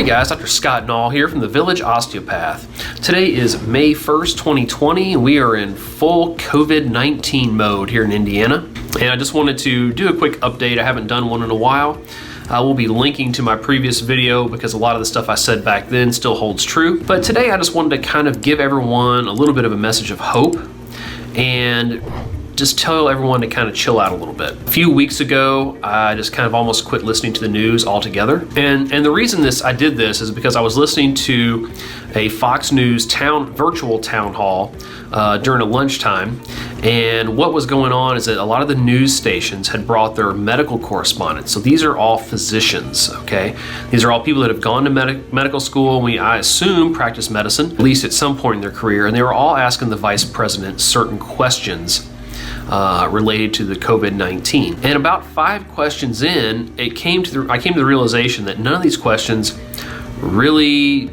Hey guys, Dr. Scott Nall here from the Village Osteopath. Today is May 1st, 2020, and we are in full COVID-19 mode here in Indiana. And I just wanted to do a quick update. I haven't done one in a while. I will be linking to my previous video because a lot of the stuff I said back then still holds true. But today I just wanted to kind of give everyone a little bit of a message of hope and just tell everyone to kind of chill out a little bit. A few weeks ago, I just kind of almost quit listening to the news altogether. And the reason I did this is because I was listening to a Fox News virtual town hall during a lunchtime. And what was going on is that a lot of the news stations had brought their medical correspondents. So these are all physicians, okay? These are all people that have gone to medical school, I assume practice medicine, at least at some point in their career. And they were all asking the vice president certain questions related to the COVID-19. And about 5 questions in, I came to the realization that none of these questions really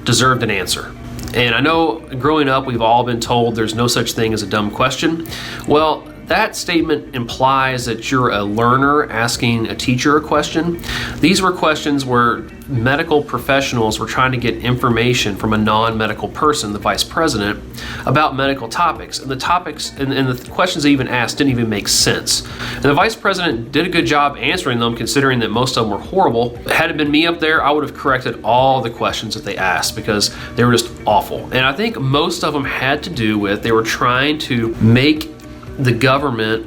deserved an answer. And I know growing up, we've all been told there's no such thing as a dumb question. Well, that statement implies that you're a learner asking a teacher a question. These were questions where medical professionals were trying to get information from a non-medical person, the vice president, about medical topics. And the topics and the questions they even asked didn't even make sense. And the vice president did a good job answering them, considering that most of them were horrible. Had it been me up there, I would have corrected all the questions that they asked because they were just awful. And I think most of them had to do with they were trying to make the government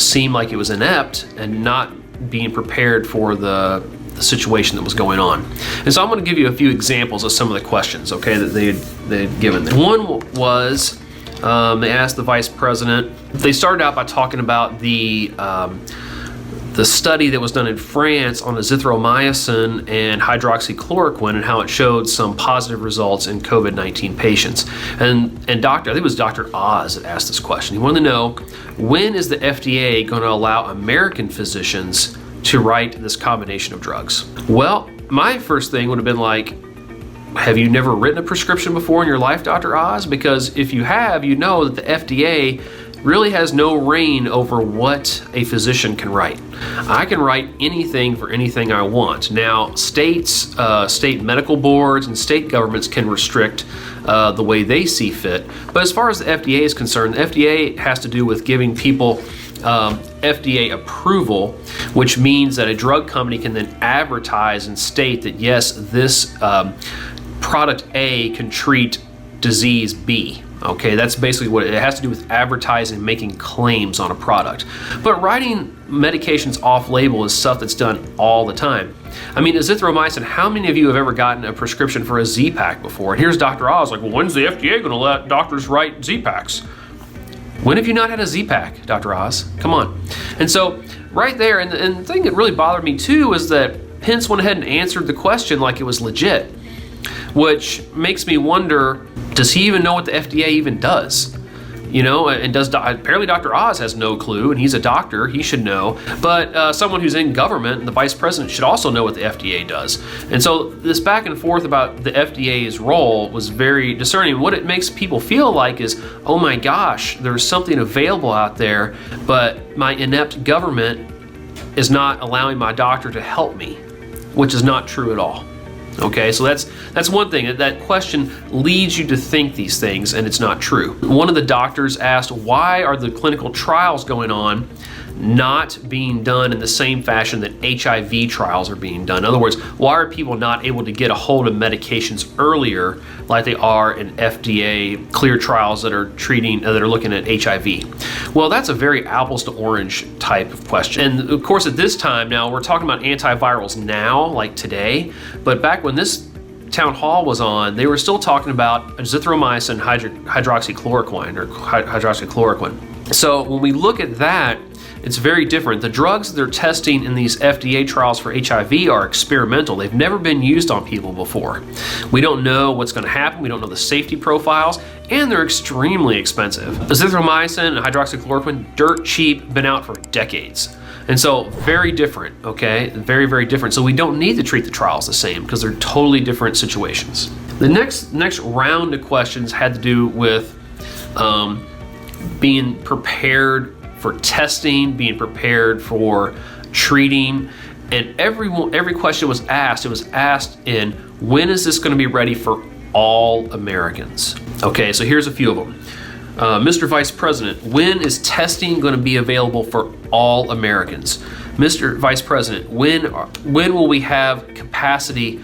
seemed like it was inept and not being prepared for the situation that was going on. And so I'm going to give you a few examples of some of the questions, okay, that they had given them. One was, they asked the vice president, they started out by talking about the study that was done in France on azithromycin and hydroxychloroquine and how it showed some positive results in COVID-19 patients. And I think it was Dr. Oz that asked this question. He wanted to know, when is the FDA going to allow American physicians to write this combination of drugs? Well, my first thing would have been like, have you never written a prescription before in your life, Dr. Oz? Because if you have, you know that the FDA really has no reign over what a physician can write. I can write anything for anything I want. Now, states, state medical boards and state governments can restrict the way they see fit. But as far as the FDA is concerned, the FDA has to do with giving people FDA approval, which means that a drug company can then advertise and state that yes, this product A can treat disease B. Okay, that's basically what it has to do with advertising, making claims on a product. But writing medications off-label is stuff that's done all the time. I mean, azithromycin, how many of you have ever gotten a prescription for a Z-Pak before? And here's Dr. Oz like, well, when's the FDA going to let doctors write Z-Paks? When have you not had a Z-Pak, Dr. Oz? Come on. And so right there, and the thing that really bothered me too is that Pence went ahead and answered the question like it was legit, which makes me wonder, does he even know what the FDA even does? You know, and apparently Dr. Oz has no clue, and he's a doctor, he should know. But someone who's in government, and the vice president, should also know what the FDA does. And so this back and forth about the FDA's role was very discerning. What it makes people feel like is, oh my gosh, there's something available out there, but my inept government is not allowing my doctor to help me, which is not true at all. Okay, so that's one thing. That question leads you to think these things, and it's not true. One of the doctors asked, why are the clinical trials going on not being done in the same fashion that HIV trials are being done? In other words, why are people not able to get a hold of medications earlier like they are in FDA cleared trials that are looking at HIV? Well, that's a very apples to orange type of question. And of course, at this time now, we're talking about antivirals now, like today, but back when this town hall was on, they were still talking about azithromycin, hydroxychloroquine. So when we look at that, it's very different. The drugs they're testing in these FDA trials for HIV are experimental. They've never been used on people before. We don't know what's going to happen. We don't know the safety profiles, and they're extremely expensive. Azithromycin and hydroxychloroquine, dirt cheap, been out for decades. And so very different, okay? Very, very different. So we don't need to treat the trials the same because they're totally different situations. The next round of questions had to do with being prepared for testing, being prepared for treating, And every question was asked, it was asked in, when is this going to be ready for all Americans? Okay, so here's a few of them. Mr. Vice President, when is testing going to be available for all Americans? Mr. Vice President, when will we have capacity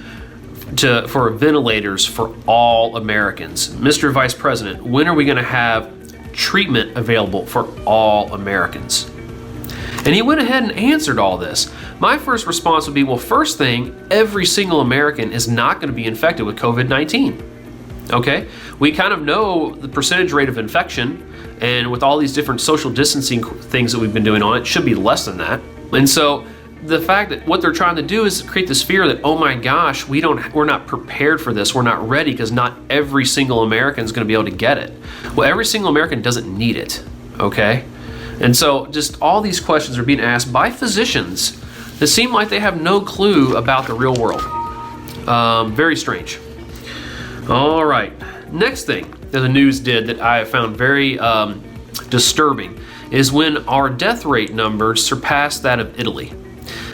for ventilators for all Americans? Mr. Vice President, when are we going to have treatment available for all Americans? And he went ahead and answered all this. My first response would be, well, first thing, every single American is not going to be infected with COVID-19. Okay? We kind of know the percentage rate of infection, and with all these different social distancing things that we've been doing on it, should be less than that. And so the fact that what they're trying to do is create this fear that, oh my gosh, we're not prepared for this, we're not ready, because not every single American is going to be able to get it. Well, every single American doesn't need it, okay? And so just all these questions are being asked by physicians that seem like they have no clue about the real world. Very strange. All right, next thing that the news did that I found very disturbing is when our death rate numbers surpassed that of Italy.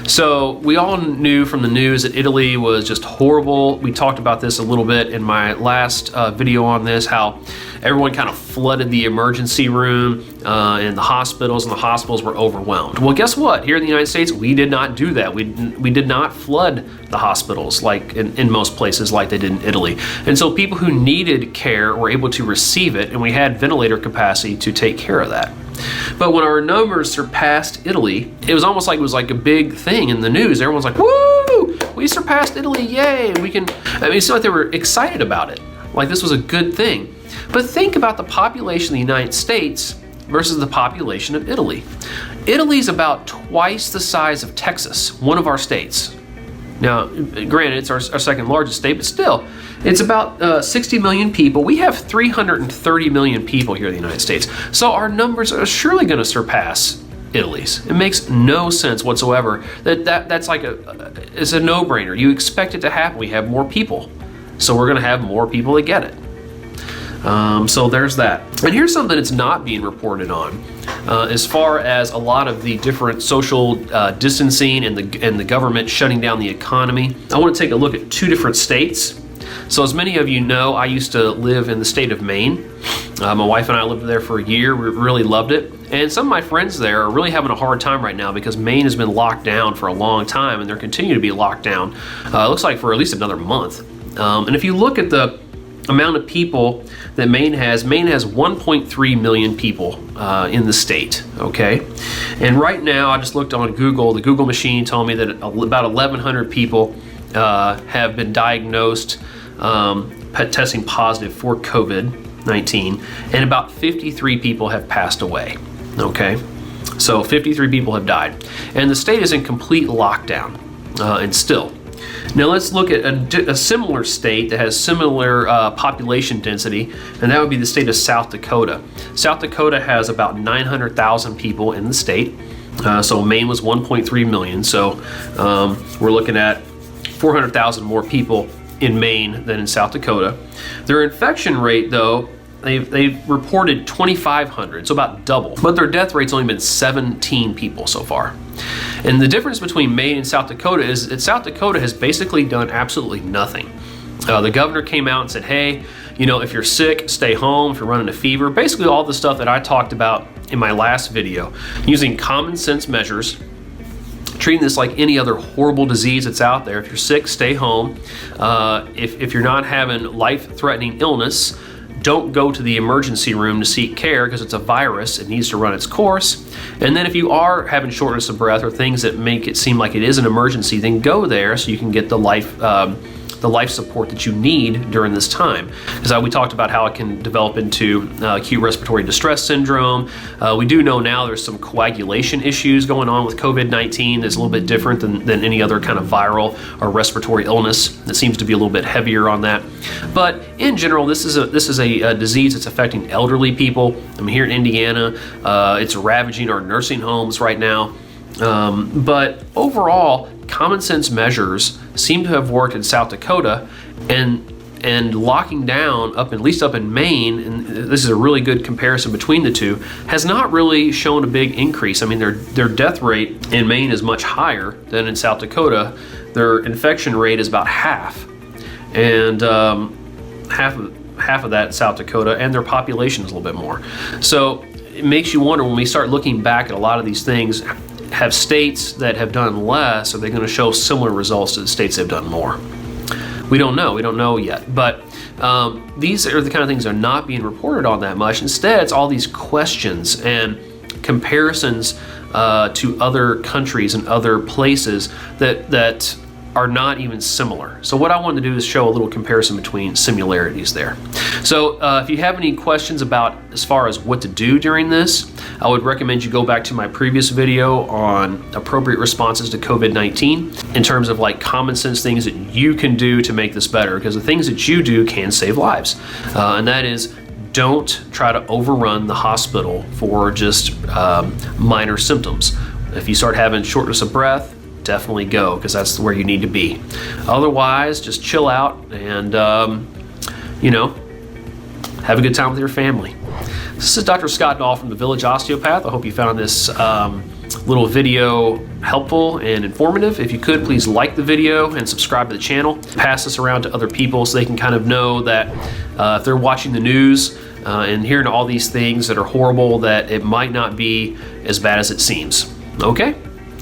So we all knew from the news that Italy was just horrible. We talked about this a little bit in my last video on this, how everyone kind of flooded the emergency room and the hospitals were overwhelmed. Well, guess what? Here in the United States, we did not do that. We did not flood the hospitals like in most places like they did in Italy. And so people who needed care were able to receive it, and we had ventilator capacity to take care of that. But when our numbers surpassed Italy, it was almost like it was like a big thing in the news. Everyone's like, woo, we surpassed Italy, yay, we can. I mean, it seemed like they were excited about it, like this was a good thing. But think about the population of the United States versus the population of Italy. Italy's about twice the size of Texas, one of our states. Now, granted, it's our second largest state, but still, it's about 60 million people. We have 330 million people here in the United States. So our numbers are surely going to surpass Italy's. It makes no sense whatsoever. That's like it's a no-brainer. You expect it to happen. We have more people. So we're going to have more people that get it. So there's that. And here's something that's not being reported on. As far as a lot of the different social distancing and the government shutting down the economy, I want to take a look at two different states. So as many of you know, I used to live in the state of Maine. My wife and I lived there for a year. We really loved it. And some of my friends there are really having a hard time right now because Maine has been locked down for a long time, and they're continuing to be locked down. It looks like for at least another month. And if you look at the amount of people that Maine has 1.3 million people in the state, okay? And right now, I just looked on Google, the Google machine told me that about 1,100 people have been diagnosed testing positive for COVID-19, and about 53 people have passed away, okay? So 53 people have died. And the state is in complete lockdown, and still. Now let's look at a similar state that has similar population density, and that would be the state of South Dakota. South Dakota has about 900,000 people in the state. So Maine was 1.3 million. So we're looking at 400,000 more people in Maine than in South Dakota. Their infection rate, though, they've reported 2,500, so about double. But their death rate's only been 17 people so far. And the difference between Maine and South Dakota is that South Dakota has basically done absolutely nothing. The governor came out and said, hey, you know, if you're sick, stay home. If you're running a fever, basically all the stuff that I talked about in my last video, using common sense measures, treating this like any other horrible disease that's out there. If you're sick, stay home. If you're not having life-threatening illness, don't go to the emergency room to seek care because it's a virus. It needs to run its course. And then if you are having shortness of breath or things that make it seem like it is an emergency, then go there so you can get the life support that you need during this time. Because we talked about how it can develop into acute respiratory distress syndrome. We do know now there's some coagulation issues going on with COVID-19 that's a little bit different than any other kind of viral or respiratory illness. That seems to be a little bit heavier on that. But in general, this is a disease that's affecting elderly people. I mean, here in Indiana, it's ravaging our nursing homes right now. But overall, common sense measures seem to have worked in South Dakota, and and locking down at least up in Maine, and this is a really good comparison between the two, has not really shown a big increase. I mean, their death rate in Maine is much higher than in South Dakota. Their infection rate is about half, and half of that in South Dakota, and their population is a little bit more. So it makes you wonder, when we start looking back at a lot of these things, have states that have done less, are they going to show similar results to the states that have done more? We don't know yet, but these are the kind of things that are not being reported on that much. Instead, it's all these questions and comparisons to other countries and other places that are not even similar. So what I wanted to do is show a little comparison between similarities there. So if you have any questions about as far as what to do during this, I would recommend you go back to my previous video on appropriate responses to COVID-19 in terms of like common sense things that you can do to make this better, because the things that you do can save lives. And that is, don't try to overrun the hospital for just minor symptoms. If you start having shortness of breath, definitely go, because that's where you need to be. Otherwise, just chill out and have a good time with your family. This is Dr. Scott Nall from the Village Osteopath. I hope you found this little video helpful and informative. If you could, please like the video and subscribe to the channel. Pass this around to other people so they can kind of know that if they're watching the news and hearing all these things that are horrible, that it might not be as bad as it seems. Okay?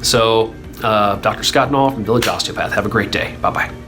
So Dr. Scott Nall from Village Osteopath. Have a great day. Bye-bye.